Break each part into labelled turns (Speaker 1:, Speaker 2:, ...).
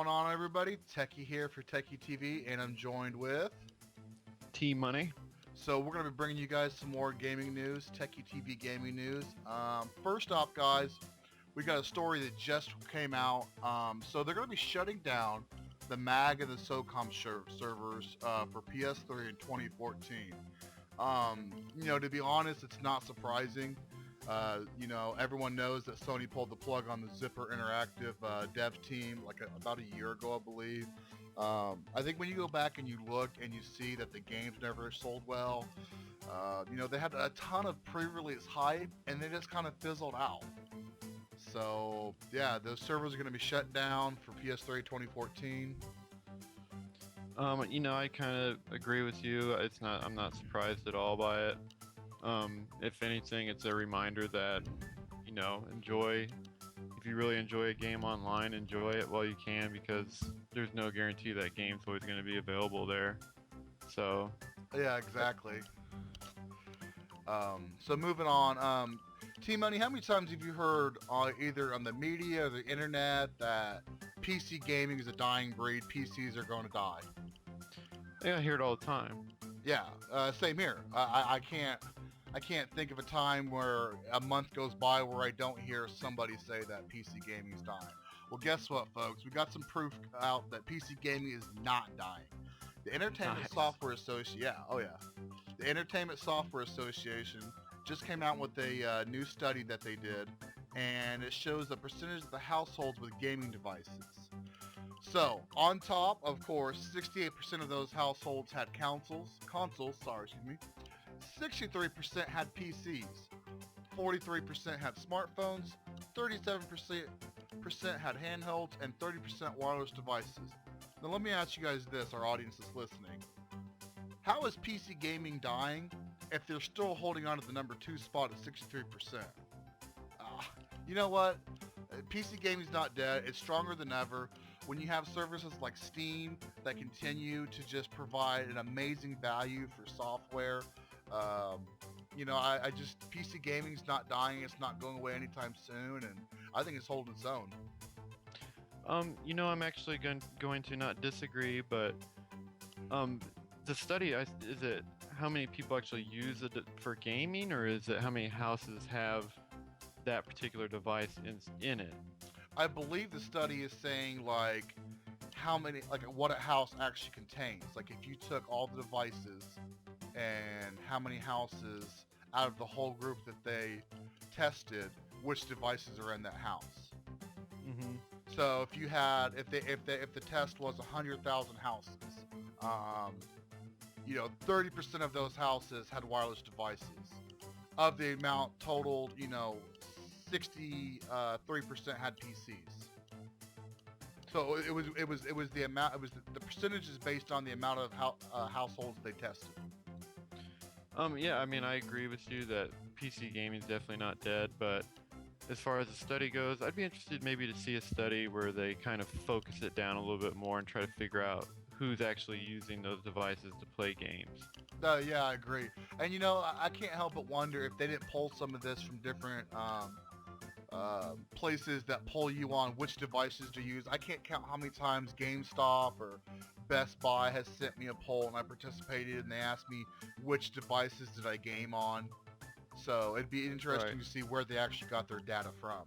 Speaker 1: going on, everybody? Techie here for TechyTV, and I'm joined with...
Speaker 2: T-Money.
Speaker 1: So we're going to be bringing you guys some more gaming news, TechyTV gaming news. First off, guys, we got a story that just came out. So they're going to be shutting down the MAG and the SOCOM servers for PS3 in 2014. To be honest, it's not surprising. Everyone knows that Sony pulled the plug on the Zipper Interactive dev team about a year ago, I believe. I think when you go back and you look and you see that the games never sold well, they had a ton of pre-release hype and they just kind of fizzled out. So yeah, those servers are going to be shut down for PS3 2014.
Speaker 2: I kind of agree with you. I'm not surprised at all by it. If anything, it's a reminder that, if you really enjoy a game online, enjoy it while you can, because there's no guarantee that game's always going to be available there. So.
Speaker 1: Yeah, exactly. So moving on, T-Money, how many times have you heard either on the media or the internet that PC gaming is a dying breed, PCs are going to die?
Speaker 2: Yeah, I hear it all the time.
Speaker 1: Yeah, same here. I can't think of a time where a month goes by where I don't hear somebody say that PC gaming is dying. Well, guess what, folks? We got some proof out that PC gaming is not dying. The Entertainment Software Association, the Entertainment Software Association just came out with a new study that they did, and it shows the percentage of the households with gaming devices. So, on top, of course, 68% of those households had consoles, 63% had PCs, 43% had smartphones, 37% had handhelds, and 30% wireless devices. Now let me ask you guys this, our audience is listening. How is PC gaming dying if they're still holding on to the number 2 spot at 63%? You know what? PC gaming's not dead. It's stronger than ever. When you have services like Steam that continue to just provide an amazing value for software, PC gaming's not dying. It's not going away anytime soon, and I think it's holding its own.
Speaker 2: I'm actually going to not disagree, but the study, is it how many people actually use it for gaming, or is it how many houses have that particular device in it?
Speaker 1: I believe the study is saying what a house actually contains. Like if you took all the devices and how many houses out of the whole group that they tested, which devices are in that house.
Speaker 2: Mm-hmm.
Speaker 1: So if the test was 100,000 houses, 30% of those houses had wireless devices. Of the amount totaled, 63% had PCs. So it was the amount. It was the percentages based on the amount of households they tested.
Speaker 2: I agree with you that PC gaming is definitely not dead, but as far as the study goes, I'd be interested maybe to see a study where they kind of focus it down a little bit more and try to figure out who's actually using those devices to play games.
Speaker 1: Yeah, I agree. And I can't help but wonder if they didn't pull some of this from different places that pull you on which devices to use. I can't count how many times GameStop or Best Buy has sent me a poll and I participated and they asked me which devices did I game on. So it'd be interesting to see where they actually got their data from.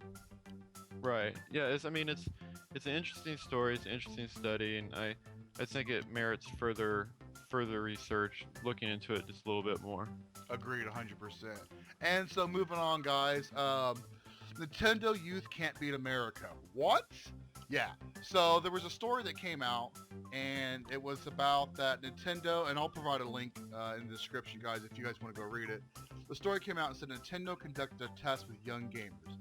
Speaker 2: Right. Yeah. It's an interesting story. It's an interesting study, and I think it merits further research, looking into it just a little bit more.
Speaker 1: Agreed, 100%. And so moving on, guys. Nintendo Youth can't beat America. What? Yeah. So there was a story that came out, and it was about that Nintendo, and I'll provide a link in the description, guys, if you guys want to go read it. The story came out and said Nintendo conducted a test with young gamers,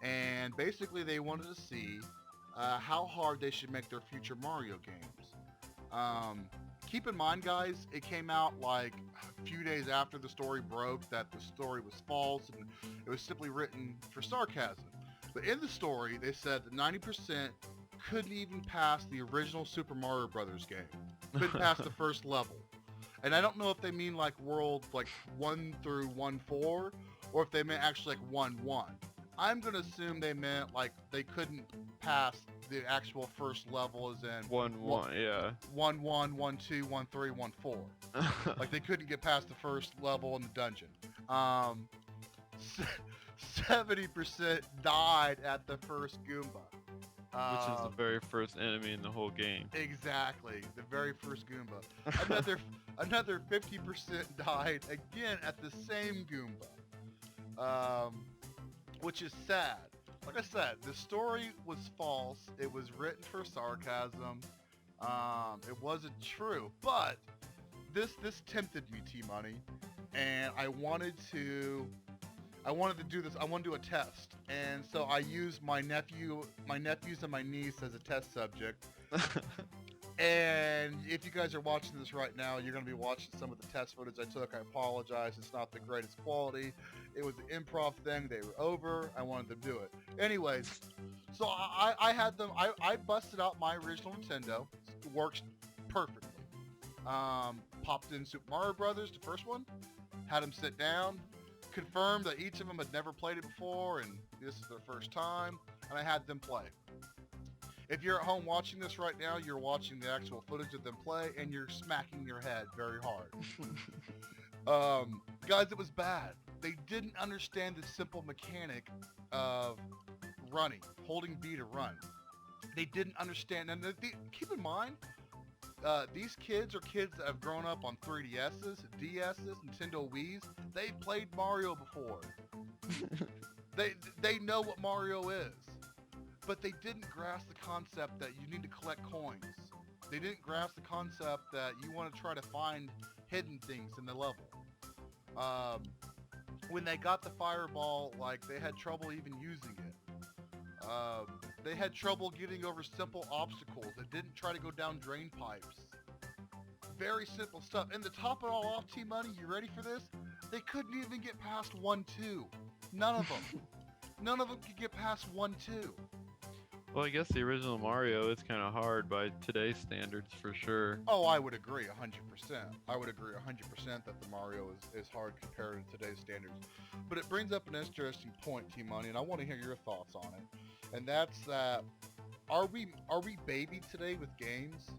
Speaker 1: and basically they wanted to see how hard they should make their future Mario games. Keep in mind, guys, it came out like a few days after the story broke that the story was false and it was simply written for sarcasm. But in the story, they said that 90% couldn't even pass the original Super Mario Brothers game. Couldn't pass the first level. And I don't know if they mean like world 1 through 1-4, or if they meant actually 1-1. I'm going to assume they meant like they couldn't pass the actual first level is in
Speaker 2: 1-1, yeah.
Speaker 1: 1-1, 1-2, 1-3, 1-4. Like they couldn't get past the first level in the dungeon. 70% died at the first Goomba.
Speaker 2: Which is the very first enemy in the whole game.
Speaker 1: Exactly, the very first Goomba. Another 50% died again at the same Goomba, which is sad. Like I said, the story was false. It was written for sarcasm. It wasn't true, but this tempted me, T-Money, and I wanted to do this. I want to do a test, and so I used my nephews and my niece as a test subject. And if you guys are watching this right now, you're going to be watching some of the test footage I took. I apologize. It's not the greatest quality. It was an improv thing. They were over. I wanted them to do it. Anyways, so I had them. I busted out my original Nintendo. It works perfectly. Popped in Super Mario Brothers, the first one. Had them sit down. Confirmed that each of them had never played it before, and this is their first time. And I had them play. If you're at home watching this right now, you're watching the actual footage of them play, and you're smacking your head very hard. Guys, it was bad. They didn't understand the simple mechanic of running, holding B to run. They didn't understand, and keep in mind, these kids are kids that have grown up on 3DSs, DSs, Nintendo Wiis. They've played Mario before. They know what Mario is. But they didn't grasp the concept that you need to collect coins. They didn't grasp the concept that you want to try to find hidden things in the level. When they got the fireball, like, they had trouble even using it. They had trouble getting over simple obstacles. They didn't try to go down drain pipes. Very simple stuff. And to top it all off, T-Money, you ready for this? They couldn't even get past 1-2. None of them. None of them could get past 1-2.
Speaker 2: Well, I guess the original Mario is kind of hard by today's standards for sure.
Speaker 1: Oh, I would agree 100%. I would agree 100% that the Mario is hard compared to today's standards. But it brings up an interesting point, T-Money, and I want to hear your thoughts on it. And that's that, are we baby today with games?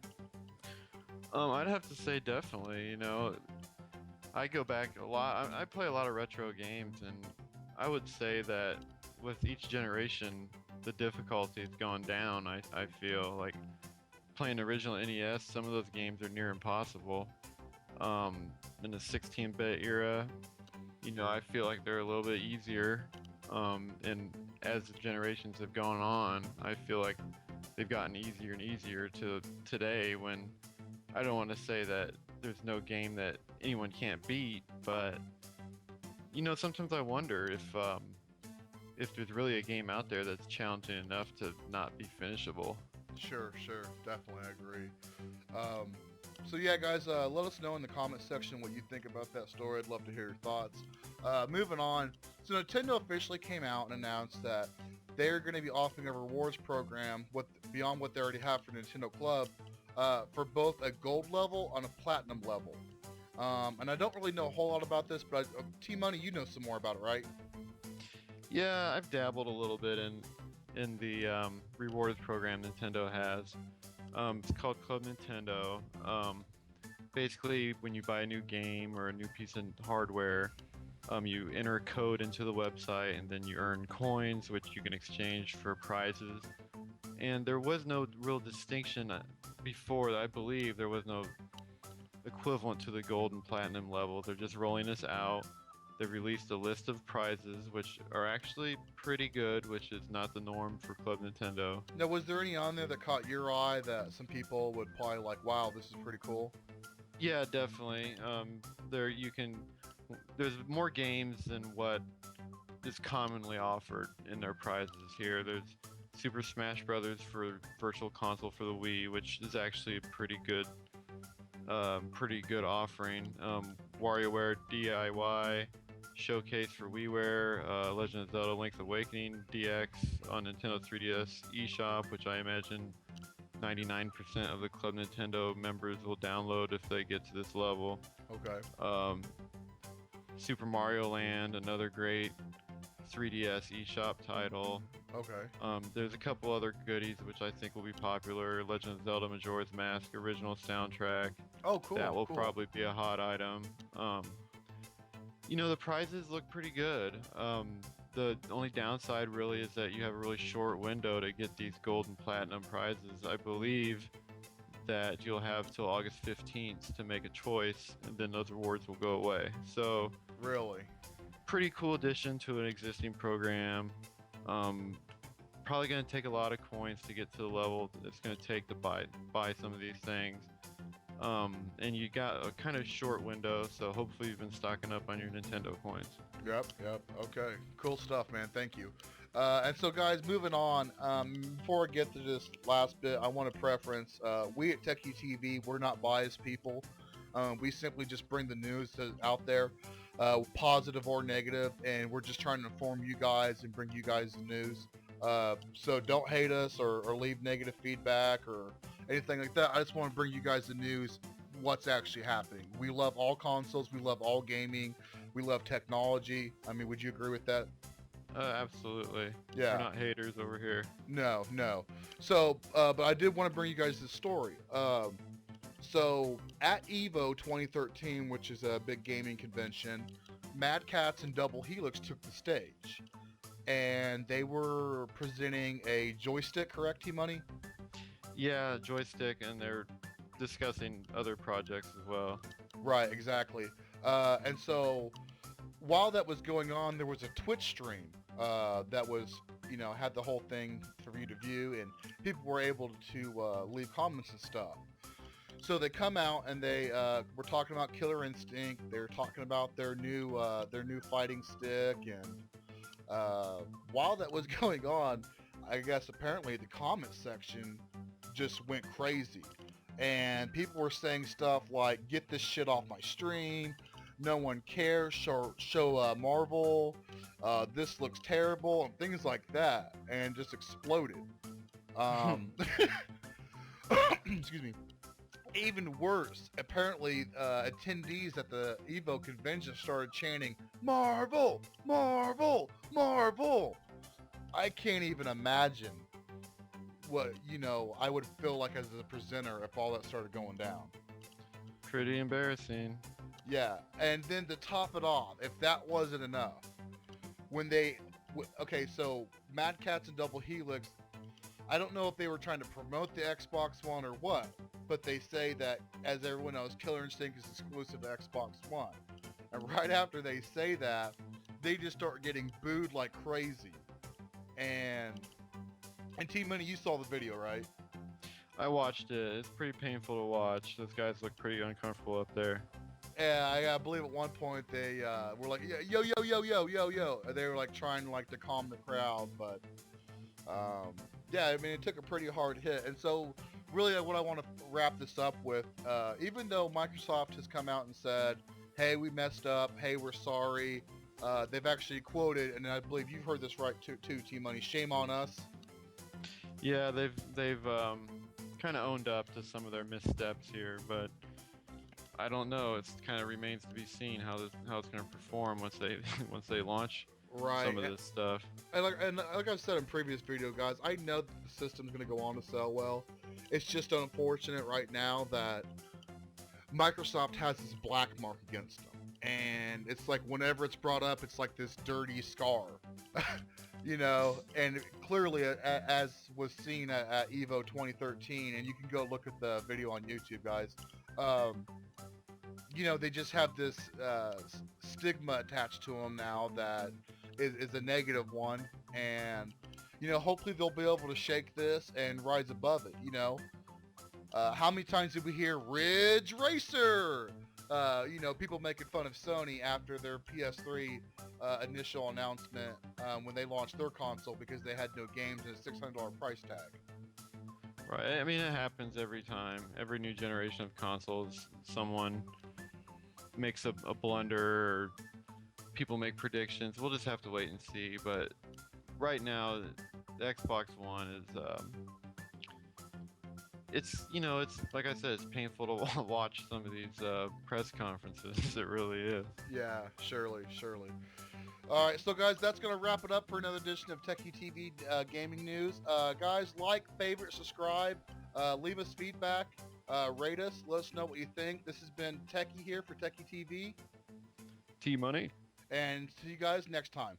Speaker 2: I'd have to say definitely. You know, I go back a lot. I play a lot of retro games, and I would say that with each generation, the difficulty has gone down. I feel like playing original NES, some of those games are near impossible. In the 16-bit era, you know, I feel like they're a little bit easier. And as the generations have gone on, I feel like they've gotten easier and easier to today, when I don't want to say that there's no game that anyone can't beat, but you know, sometimes I wonder if there's really a game out there that's challenging enough to not be finishable.
Speaker 1: Sure, definitely agree. So yeah, guys, let us know in the comment section what you think about that story. I'd love to hear your thoughts. Moving on, so Nintendo officially came out and announced that they're going to be offering a rewards program beyond what they already have for Nintendo Club, for both a gold level and a platinum level. And I don't really know a whole lot about this, but T-Money, you know some more about it, right?
Speaker 2: Yeah, I've dabbled a little bit in the rewards program Nintendo has. It's called Club Nintendo. Basically, when you buy a new game or a new piece of hardware, you enter a code into the website, and then you earn coins, which you can exchange for prizes. And there was no real distinction before. I believe there was no equivalent to the gold and platinum level. They're just rolling this out. They released a list of prizes, which are actually pretty good, which is not the norm for Club Nintendo.
Speaker 1: Now, was there any on there that caught your eye that some people would probably like, wow, this is pretty cool?
Speaker 2: Yeah, definitely. There's more games than what is commonly offered in their prizes here. There's Super Smash Brothers for Virtual Console for the Wii, which is actually a pretty good offering. WarioWare DIY Showcase for WiiWare, Legend of Zelda Link's Awakening DX on Nintendo 3DS eShop, which I imagine 99% of the Club Nintendo members will download if they get to this level.
Speaker 1: Okay.
Speaker 2: Super Mario Land, another great 3DS eShop title.
Speaker 1: Okay.
Speaker 2: There's a couple other goodies which I think will be popular. Legend of Zelda Majora's Mask original soundtrack.
Speaker 1: Oh, cool.
Speaker 2: That will
Speaker 1: cool.
Speaker 2: probably be a hot item. The prizes look pretty good. The only downside really is that you have a really short window to get these gold and platinum prizes. I believe that you'll have till August 15th to make a choice, and then those rewards will go away. So,
Speaker 1: Really?
Speaker 2: pretty cool addition to an existing program. Probably going to take a lot of coins to get to the level it's going to take to buy some of these things. And you got a kind of short window, so hopefully you've been stocking up on your Nintendo coins.
Speaker 1: Yep. Okay. Cool stuff, man. Thank you. And so, guys, moving on. Before I get to this last bit, I want to preference. We at TechyTV, we're not biased people. We simply just bring the news out there, positive or negative, and we're just trying to inform you guys and bring you guys the news. So don't hate us or leave negative feedback or anything like that. I just want to bring you guys the news, what's actually happening. We love all consoles. We love all gaming. We love technology. I mean, would you agree with that?
Speaker 2: Absolutely.
Speaker 1: Yeah.
Speaker 2: We're not haters over here.
Speaker 1: No. So, but I did want to bring you guys this story. So at EVO 2013, which is a big gaming convention, Mad Catz and Double Helix took the stage. And they were presenting a joystick, correct, T-Money?
Speaker 2: Yeah, joystick, and they're discussing other projects as well.
Speaker 1: Right, exactly. And so while that was going on, there was a Twitch stream that was, had the whole thing for you to view, and people were able to leave comments and stuff. So they come out and they were talking about Killer Instinct. They were talking about their new fighting stick, and while that was going on, I guess apparently the comment section just went crazy. And people were saying stuff like, get this shit off my stream, no one cares, show Marvel, this looks terrible, and things like that, and just exploded. Excuse me. Even worse, apparently attendees at the EVO convention started chanting, Marvel, Marvel, Marvel. I can't even imagine what, I would feel like as a presenter if all that started going down.
Speaker 2: Pretty embarrassing.
Speaker 1: Yeah, and then to top it off, if that wasn't enough, when so Mad Catz and Double Helix, I don't know if they were trying to promote the Xbox One or what, but they say that, as everyone knows, Killer Instinct is exclusive to Xbox One. And right after they say that, they just start getting booed like crazy. And T-Money, you saw the video, right?
Speaker 2: I watched it. It's pretty painful to watch. Those guys look pretty uncomfortable up there.
Speaker 1: Yeah, I believe at one point they were like, yo, yo, yo, yo, yo, yo. They were like trying to calm the crowd, but yeah, I mean, it took a pretty hard hit. And so really what I want to wrap this up with, even though Microsoft has come out and said, hey, we messed up, hey, we're sorry, they've actually quoted, and I believe you've heard this right too, T-Money, shame on us.
Speaker 2: Yeah, they've kind of owned up to some of their missteps here, but I don't know. It kind of remains to be seen how it's going to perform once they launch some of this stuff.
Speaker 1: And like I've said in previous video, guys, I know that the system's going to go on to sell well. It's just unfortunate right now that Microsoft has this black mark against them, and it's like whenever it's brought up, it's like this dirty scar. And clearly, as was seen at EVO 2013, and you can go look at the video on YouTube, guys, they just have this stigma attached to them now that is a negative one, and, hopefully they'll be able to shake this and rise above it, How many times did we hear Ridge Racer? People making fun of Sony after their PS3 initial announcement when they launched their console because they had no games and a $600 price tag.
Speaker 2: Right. I mean, it happens every time. Every new generation of consoles, someone makes a blunder or people make predictions. We'll just have to wait and see. But right now, the Xbox One is... it's like I said, it's painful to watch some of these press conferences. It really is.
Speaker 1: Yeah, surely. All right, so guys, that's going to wrap it up for another edition of TechyTV Gaming News. Guys, like, favorite, subscribe, leave us feedback, rate us, let us know what you think. This has been Techie here for TechyTV,
Speaker 2: T Money.
Speaker 1: and see you guys next time.